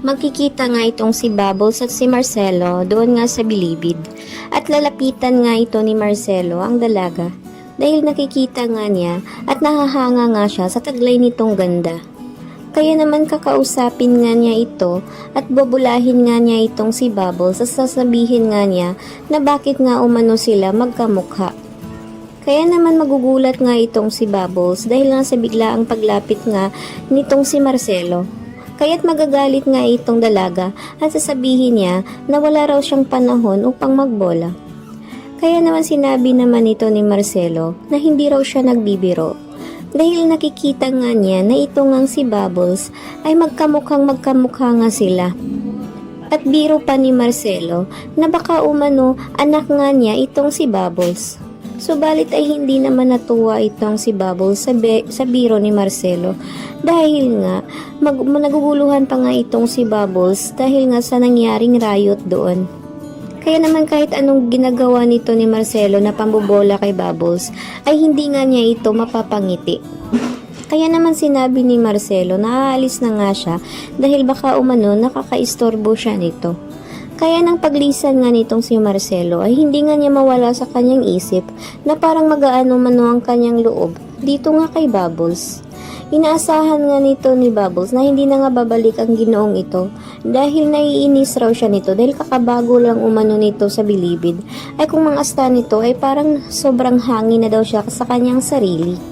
Magkikita nga itong si Bubbles at si Marcelo doon nga sa bilibid. At lalapitan nga ito ni Marcelo ang dalaga dahil nakikita nga niya at nahahanga nga siya sa taglay nitong ganda. Kaya naman kakausapin nga niya ito at bubulahin nga niya itong si Bubbles at sasabihin nga niya na bakit nga umano sila magkamukha. Kaya naman magugulat nga itong si Bubbles dahil nga sa biglaang paglapit nga nitong si Marcelo. Kaya't magagalit nga itong dalaga at sasabihin niya na wala raw siyang panahon upang magbola. Kaya naman sinabi naman ito ni Marcelo na hindi raw siya nagbibiro. Dahil nakikita nga niya na ito ngang si Bubbles ay magkamukha nga sila. At biro pa ni Marcelo na baka umano anak nga niya itong si Bubbles. Subalit ay hindi naman natuwa itong si Bubbles sa biro ni Marcelo dahil nga naguguluhan pa nga itong si Bubbles dahil nga sa nangyaring riot doon. Kaya naman kahit anong ginagawa nito ni Marcelo na pambobola kay Bubbles ay hindi nga niya ito mapapangiti. Kaya naman sinabi ni Marcelo na aalis na nga siya dahil baka umano nakakaistorbo siya nito. Kaya nang paglisan nga nitong si Marcelo ay hindi nga niya mawala sa kanyang isip na parang mag-aano mano ang kanyang loob dito nga kay Bubbles. Inaasahan nga nito ni Bubbles na hindi na nga babalik ang Ginoong ito dahil naiinis raw siya nito dahil kakabago lang umano nito sa bilibid ay kung mang asta nito ay parang sobrang hangin na daw siya sa kanyang sarili.